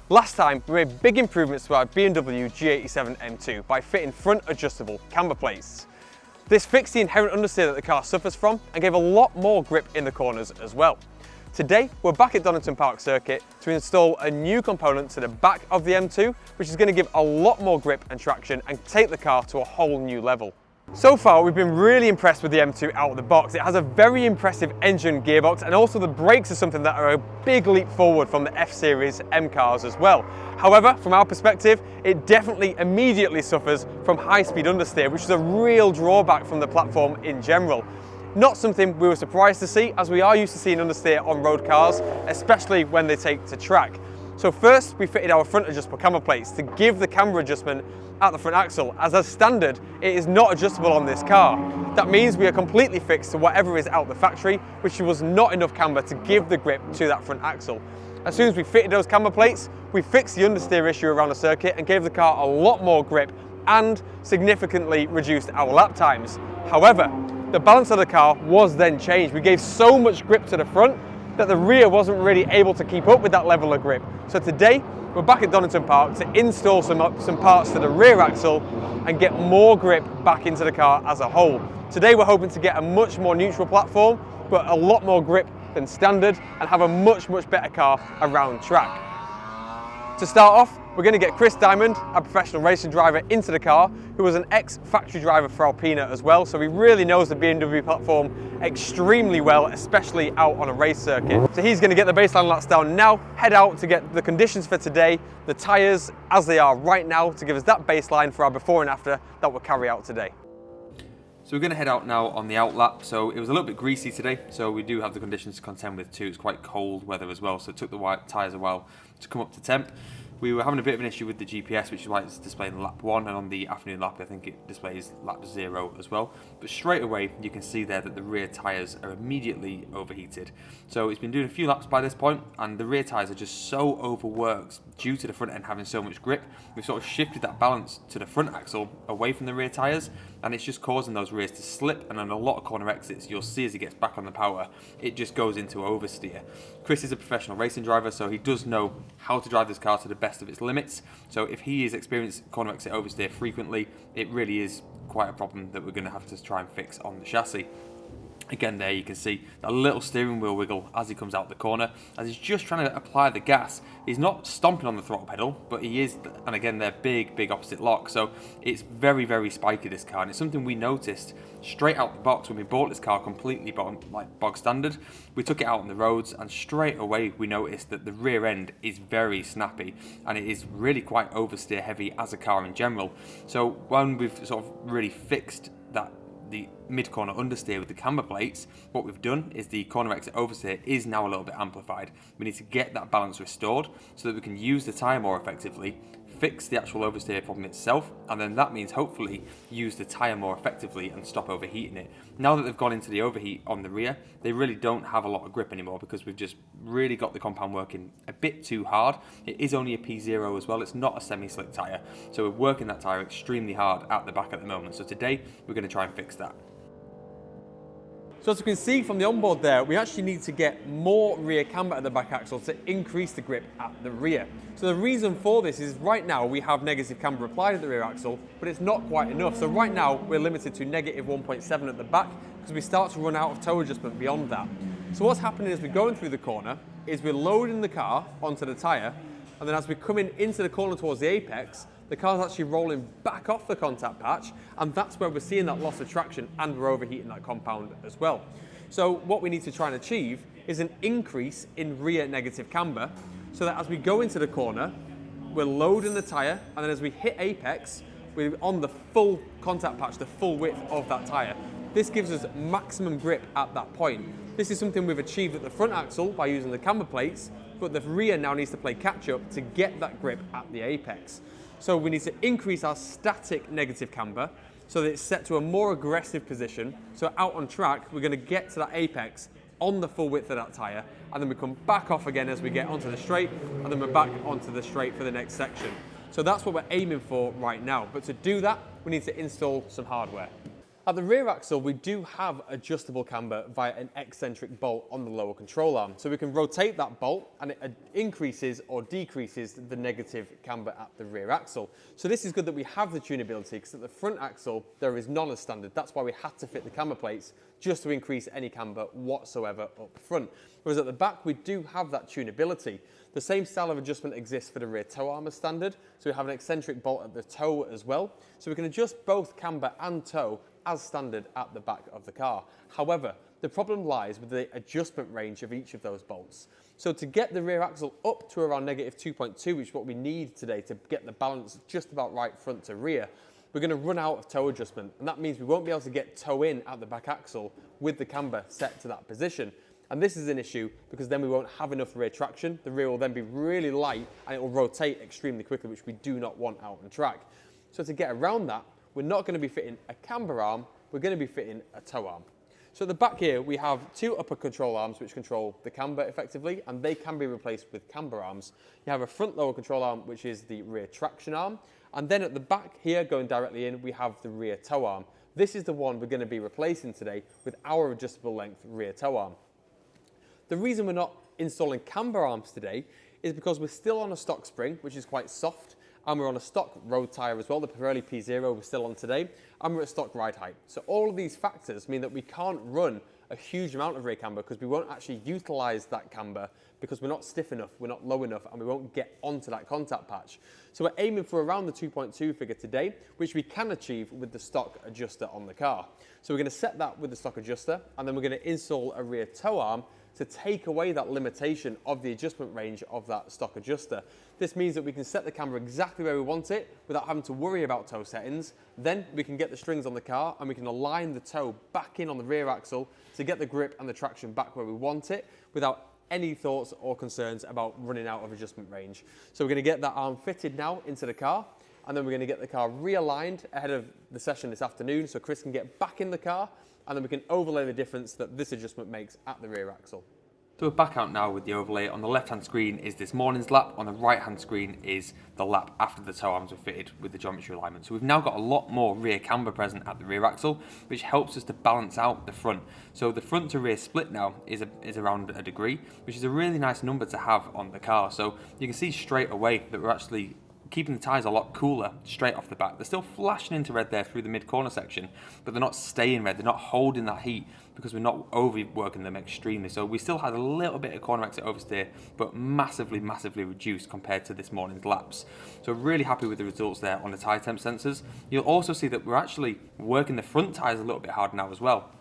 Last time, we made big improvements to our BMW G87 M2 by fitting front adjustable camber plates. This fixed the inherent understeer that the car suffers from and gave a lot more grip in the corners as well. Today, we're back at Donington Park Circuit to install a new component to the back of the M2, which is going to give a lot more grip and traction and take the car to a whole new level. So far, we've been really impressed with the M2 out of the box. It has a very impressive engine gearbox, and also the brakes are something that are a big leap forward from the F-Series M cars as well. However, from our perspective, it definitely immediately suffers from high-speed understeer, which is a real drawback from the platform in general. Not something we were surprised to see, as we are used to seeing understeer on road cars, especially when they take to track. So first, we fitted our front adjustable camber plates to give the camber adjustment at the front axle, as standard, it is not adjustable on this car. That means we are completely fixed to whatever is out the factory, which was not enough camber to give the grip to that front axle. As soon as we fitted those camber plates, we fixed the understeer issue around the circuit and gave the car a lot more grip and significantly reduced our lap times. However, the balance of the car was then changed. We gave so much grip to the front that the rear wasn't really able to keep up with that level of grip. So today, we're back at Donington Park to install some parts to the rear axle and get more grip back into the car as a whole. Today we're hoping to get a much more neutral platform, but a lot more grip than standard and have a much better car around track. To start off, we're going to get Chris Diamond, a professional racing driver, into the car, who was an ex-factory driver for Alpina as well, so he really knows the BMW platform extremely well, especially out on a race circuit. So he's going to get the baseline laps down now, head out to get the conditions for today, the tyres as they are right now, to give us that baseline for our before and after that we'll carry out today. So we're going to head out now on the out lap. So it was a little bit greasy today, so we do have the conditions to contend with too. It's quite cold weather as well, so it took the white tyres a while to come up to temp. We were having a bit of an issue with the GPS, which is why it's displaying lap 1, and on the afternoon lap I think it displays lap 0 as well. But straight away you can see there that the rear tyres are immediately overheated. So it's been doing a few laps by this point, and the rear tyres are just so overworked due to the front end having so much grip. We've sort of shifted that balance to the front axle away from the rear tyres, and it's just causing those rears to slip, and on a lot of corner exits you'll see as he gets back on the power, it just goes into oversteer. Chris is a professional racing driver, so he does know how to drive this car to the best of its limits. So if he is experienced corner exit oversteer frequently, it really is quite a problem that we're going to have to try and fix on the chassis. Again, there you can see that little steering wheel wiggle as he comes out the corner, as he's just trying to apply the gas. He's not stomping on the throttle pedal, but he is, and again, they're big opposite lock, so it's very spiky, this car, and it's something we noticed straight out the box when we bought this car completely bog standard. We took it out on the roads, and straight away we noticed that the rear end is very snappy, and it is really quite oversteer heavy as a car in general. So when we've sort of really fixed that, the mid-corner understeer with the camber plates, what we've done is the corner exit oversteer is now a little bit amplified. We need to get that balance restored so that we can use the tyre more effectively, fix the actual oversteer problem itself, and then that means hopefully use the tyre more effectively and stop overheating it. Now that they've gone into the overheat on the rear, they really don't have a lot of grip anymore because we've just really got the compound working a bit too hard. It is only a P0 as well, it's not a semi-slick tyre, so we're working that tyre extremely hard at the back at the moment. So today we're going to try and fix that. So as you can see from the onboard there, we actually need to get more rear camber at the back axle to increase the grip at the rear. So the reason for this is right now we have negative camber applied at the rear axle, but it's not quite enough. So right now we're limited to negative 1.7 at the back because we start to run out of toe adjustment beyond that. So what's happening as we're going through the corner is we're loading the car onto the tyre, and then as we're coming into the corner towards the apex, the car's actually rolling back off the contact patch, and that's where we're seeing that loss of traction, and we're overheating that compound as well. So what we need to try and achieve is an increase in rear negative camber, so that as we go into the corner, we're loading the tyre, and then as we hit apex, we're on the full contact patch, the full width of that tyre. This gives us maximum grip at that point. This is something we've achieved at the front axle by using the camber plates, but the rear now needs to play catch up to get that grip at the apex. So we need to increase our static negative camber so that it's set to a more aggressive position. So out on track, we're going to get to that apex on the full width of that tyre, and then we come back off again as we get onto the straight, and then we're back onto the straight for the next section. So that's what we're aiming for right now. But to do that, we need to install some hardware. At the rear axle, we do have adjustable camber via an eccentric bolt on the lower control arm. So we can rotate that bolt and it increases or decreases the negative camber at the rear axle. So this is good that we have the tunability, because at the front axle, there is none as standard. That's why we had to fit the camber plates, just to increase any camber whatsoever up front. Whereas at the back, we do have that tunability. The same style of adjustment exists for the rear toe arm as standard. So we have an eccentric bolt at the toe as well. So we can adjust both camber and toe as standard at the back of the car. However, the problem lies with the adjustment range of each of those bolts. So to get the rear axle up to around -2.2, which is what we need today to get the balance just about right front to rear, we're going to run out of toe adjustment, and that means we won't be able to get toe in at the back axle with the camber set to that position. And this is an issue because then we won't have enough rear traction. The rear will then be really light and it will rotate extremely quickly, which we do not want out on track. So to get around that, we're not going to be fitting a camber arm, we're going to be fitting a toe arm. So at the back here, we have two upper control arms which control the camber effectively, and they can be replaced with camber arms. You have a front lower control arm, which is the rear traction arm. And then at the back here, going directly in, we have the rear toe arm. This is the one we're going to be replacing today with our adjustable length rear toe arm. The reason we're not installing camber arms today is because we're still on a stock spring, which is quite soft, and we're on a stock road tyre as well, the Pirelli P0 we're still on today, and we're at stock ride height. So all of these factors mean that we can't run a huge amount of rear camber because we won't actually utilise that camber because we're not stiff enough, we're not low enough, and we won't get onto that contact patch. So we're aiming for around the 2.2 figure today, which we can achieve with the stock adjuster on the car. So we're going to set that with the stock adjuster, and then we're going to install a rear toe arm to take away that limitation of the adjustment range of that stock adjuster. This means that we can set the camber exactly where we want it without having to worry about toe settings. Then we can get the strings on the car and we can align the toe back in on the rear axle to get the grip and the traction back where we want it without any thoughts or concerns about running out of adjustment range. So we're going to get that arm fitted now into the car, and then we're going to get the car realigned ahead of the session this afternoon so Chris can get back in the car, and then we can overlay the difference that this adjustment makes at the rear axle. So we're back out now with the overlay. On the left-hand screen is this morning's lap. On the right-hand screen is the lap after the toe arms were fitted with the geometry alignment. So we've now got a lot more rear camber present at the rear axle, which helps us to balance out the front. So the front to rear split now is around a degree, which is a really nice number to have on the car. So you can see straight away that we're actually keeping the tyres a lot cooler straight off the back. They're still flashing into red there through the mid-corner section, but they're not staying red. They're not holding that heat because we're not overworking them extremely. So we still had a little bit of corner exit oversteer, but massively, massively reduced compared to this morning's laps. So really happy with the results there on the tyre temp sensors. You'll also see that we're actually working the front tyres a little bit hard now as well.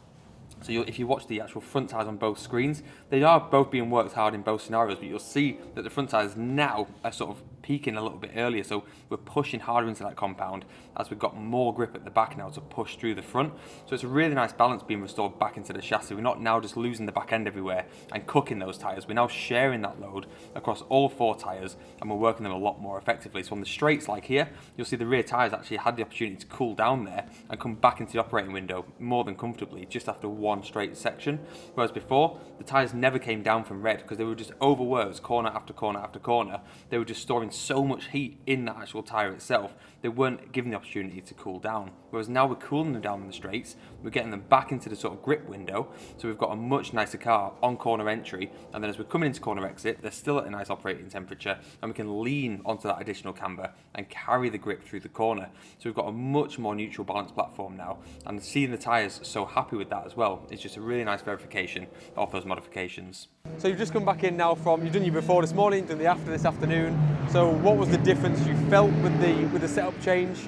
So if you watch the actual front tyres on both screens, they are both being worked hard in both scenarios, but you'll see that the front tyres now are sort of peaking a little bit earlier, so we're pushing harder into that compound as we've got more grip at the back now to push through the front. So it's a really nice balance being restored back into the chassis. We're not now just losing the back end everywhere and cooking those tyres. We're now sharing that load across all four tyres, and we're working them a lot more effectively. So on the straights like here, you'll see the rear tyres actually had the opportunity to cool down there and come back into the operating window more than comfortably just after one straight section, whereas before the tyres never came down from red because they were just overworked corner after corner after corner. They were just storing so much heat in the actual tyre itself, they weren't given the opportunity to cool down. Whereas now we're cooling them down in the straights, we're getting them back into the sort of grip window, so we've got a much nicer car on corner entry, and then as we're coming into corner exit, they're still at a nice operating temperature, and we can lean onto that additional camber and carry the grip through the corner. So we've got a much more neutral balanced platform now, and seeing the tyres so happy with that as well, it's just a really nice verification of those modifications. So you've just come back in now from, you've done your before this morning, done the after this afternoon. So what was the difference you felt with the setup change?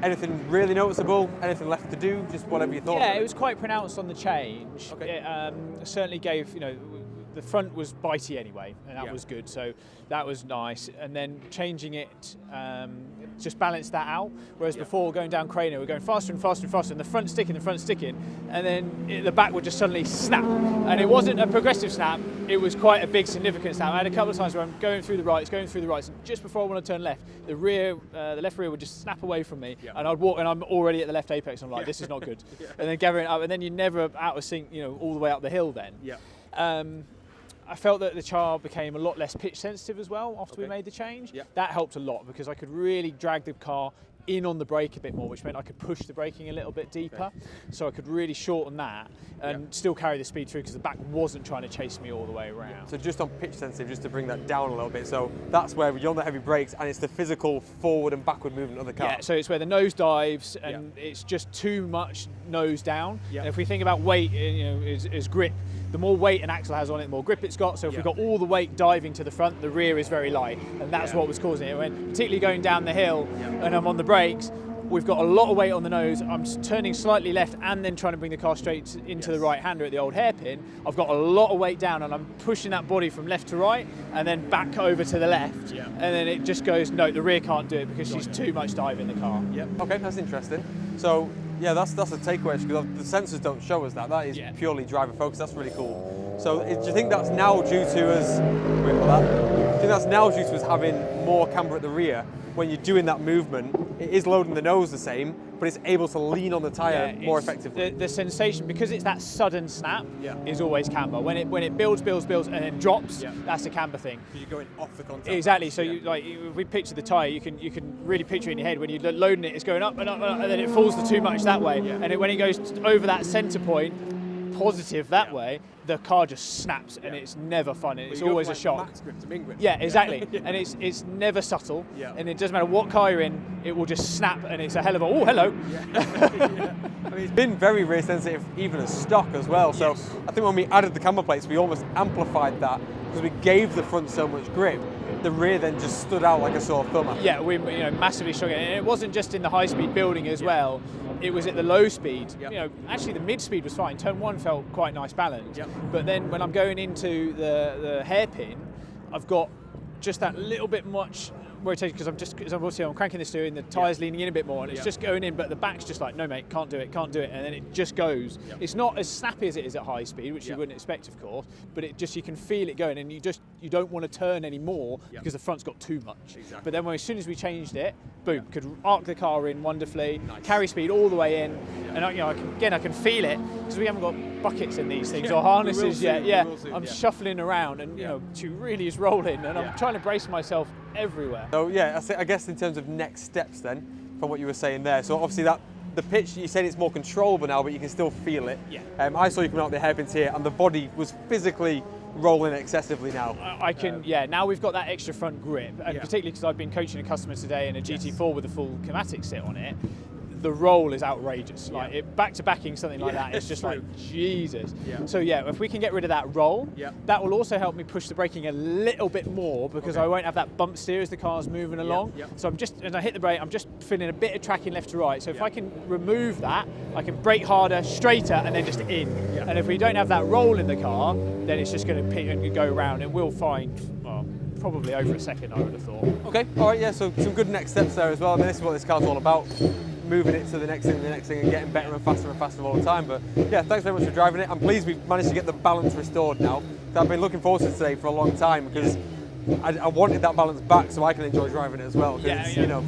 Anything really noticeable? Anything left to do? Just whatever you thought? Yeah, it was quite pronounced on the change. Okay. It certainly gave, the front was bitey anyway, and that was good, so that was nice. And then changing it just balanced that out, whereas before going down Craner, we're going faster and faster and faster, and the front sticking, and then the back would just suddenly snap. And it wasn't a progressive snap, it was quite a big significant snap. I had a couple of times where I'm going through the rights, and just before I want to turn left, the left rear would just snap away from me, and I'd walk, and I'm already at the left apex, and I'm like, this is not good. And then gathering up, and then you're never out of sync, all the way up the hill then. I felt that the char became a lot less pitch sensitive as well after we made the change. That helped a lot because I could really drag the car in on the brake a bit more, which meant I could push the braking a little bit deeper. So I could really shorten that and still carry the speed through because the back wasn't trying to chase me all the way around. So just on pitch sensitive, just to bring that down a little bit. So that's where you're on the heavy brakes and it's the physical forward and backward movement of the car. Yeah, so it's where the nose dives and it's just too much nose down. And if we think about weight, is grip, the more weight an axle has on it, the more grip it's got. So if we've got all the weight diving to the front, the rear is very light. And that's what was causing it. When particularly going down the hill and I'm on the brakes, we've got a lot of weight on the nose. I'm turning slightly left and then trying to bring the car straight into the right hander at the old hairpin. I've got a lot of weight down and I'm pushing that body from left to right and then back over to the left. And then it just goes, no, the rear can't do it because she's too much dive in the car. Okay, that's interesting. So yeah, that's a takeaway because the sensors don't show us that. That is purely driver focus. That's really cool. So do you think that's now due to us? Wait for that. Do you think that's now due to us having more camber at the rear? When you're doing that movement, it is loading the nose the same, but it's able to lean on the tyre more effectively. The sensation, because it's that sudden snap, is always camber. When it builds, and then drops, that's a camber thing. You're going off the contact. Exactly. So if we picture the tyre, you can really picture it in your head. When you're loading it, it's going up and up, and then it falls too much that way. And when it goes over that centre point, positive that way, the car just snaps and it's never fun. It's always a shock. Max grip to min grip. Yeah, exactly. And it's never subtle. And it doesn't matter what car you're in, it will just snap and it's a hell of a, oh, hello. I mean, it's been very rear sensitive even as stock as well. So I think when we added the camber plates, we almost amplified that because we gave the front so much grip. The rear then just stood out like a sore thumb. Yeah, we massively struggling. And it wasn't just in the high-speed building as well. It was at the low speed. Actually the mid-speed was fine. Turn 1 felt quite nice balance. But then when I'm going into the hairpin, I've got just that little bit much rotation because I'm cranking the steering, the tyre's leaning in a bit more and it's just going in, but the back's just like, no mate, can't do it, and then it just goes. It's not as snappy as it is at high speed, which you wouldn't expect, of course, but it just, you can feel it going and you don't want to turn anymore because the front's got too much. But then as soon as we changed it, boom, could arc the car in wonderfully, carry speed all the way in, and I can feel it because we haven't got buckets in these things or harnesses yet. I'm shuffling around and she really is rolling and I'm trying to brace myself everywhere. So I guess in terms of next steps then, from what you were saying there, so obviously the pitch, you said it's more controllable now, but you can still feel it. I saw you coming out the hairpins here and the body was physically rolling excessively now. I can, now we've got that extra front grip, and particularly because I've been coaching a customer today in a GT4 with a full Chromatic sit on it, the roll is outrageous. Like back-to-backing something like that, it's just like, Jesus. So if we can get rid of that roll, that will also help me push the braking a little bit more because I won't have that bump steer as the car's moving along. So as I hit the brake, I'm just feeling a bit of tracking left to right. So if I can remove that, I can brake harder, straighter, and then just in. And if we don't have that roll in the car, then it's just going to pick and go around, and we'll find, probably over a second, I would have thought. Okay, all right, so some good next steps there as well. I mean, this is what this car's all about. Moving it to the next thing, and getting better and faster all the time. But yeah, thanks very much for driving it. I'm pleased we've managed to get the balance restored now. I've been looking forward to today for a long time because I wanted that balance back so I can enjoy driving it as well.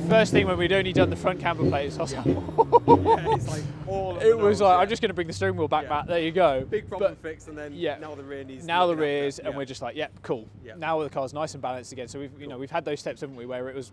First thing when we'd only done the front camber plates, I was like, it's like all it was like, I'm just going to bring the steering wheel back, there you go. Big problem fixed, and then now the rear needs. Now the rears, and we're just like, cool. Now the car's nice and balanced again. So we've had those steps, haven't we, where it was.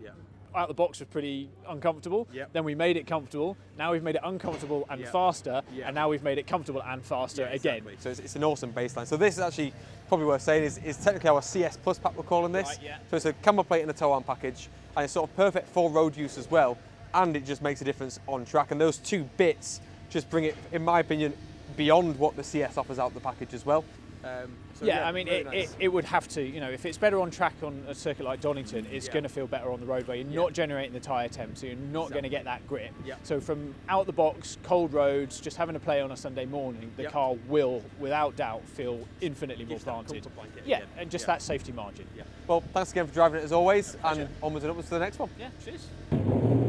Out the box was pretty uncomfortable. Then we made it comfortable. Now we've made it uncomfortable and faster, and now we've made it comfortable and faster again. So it's an awesome baseline. So this is actually probably worth saying is technically our CS Plus pack, we're calling this. So it's a camber plate and a tow arm package, and it's sort of perfect for road use as well, and it just makes a difference on track. And those two bits just bring it, in my opinion, beyond what the CS offers out the package as well. I mean, it would have to, if it's better on track on a circuit like Donington, it's going to feel better on the roadway. You're not generating the tyre temp, so you're not going to get that grip. So from out the box, cold roads, just having to play on a Sunday morning, the car will, without doubt, feel infinitely more planted. And just that safety margin. Well, thanks again for driving it as always, and onwards and upwards to the next one. Cheers.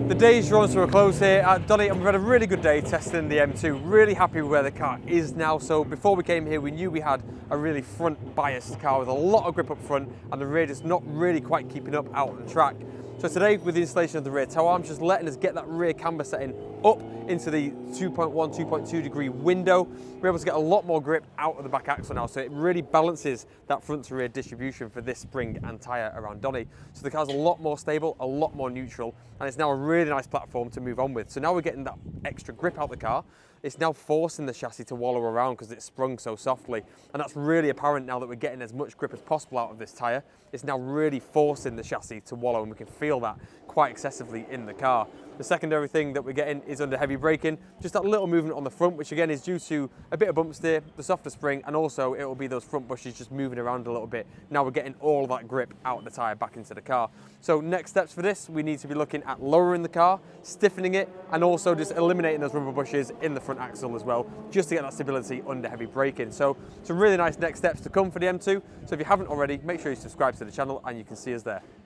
The day's drawn to a close here at Donington. We've had a really good day testing the M2. Really happy with where the car is now. So before we came here, we knew we had a really front biased car with a lot of grip up front and the rear just not really quite keeping up out on track. So today with the installation of the rear tow arms, just letting us get that rear camber setting up into the 2.1, 2.2 degree window. We're able to get a lot more grip out of the back axle now, so it really balances that front to rear distribution for this spring and tyre around Donny. So the car's a lot more stable, a lot more neutral, and it's now a really nice platform to move on with. So now we're getting that extra grip out the car. It's now forcing the chassis to wallow around because it's sprung so softly, and that's really apparent now that we're getting as much grip as possible out of this tyre. It's now really forcing the chassis to wallow, and we can feel that quite excessively in the car. The secondary thing that we're getting is under heavy braking, just that little movement on the front, which again is due to a bit of bump steer, the softer spring, and also it will be those front bushes just moving around a little bit. Now we're getting all of that grip out of the tyre back into the car. So next steps for this, we need to be looking at lowering the car, stiffening it, and also just eliminating those rubber bushes in the front axle as well, just to get that stability under heavy braking. So some really nice next steps to come for the M2. So if you haven't already, make sure you subscribe to the channel and you can see us there.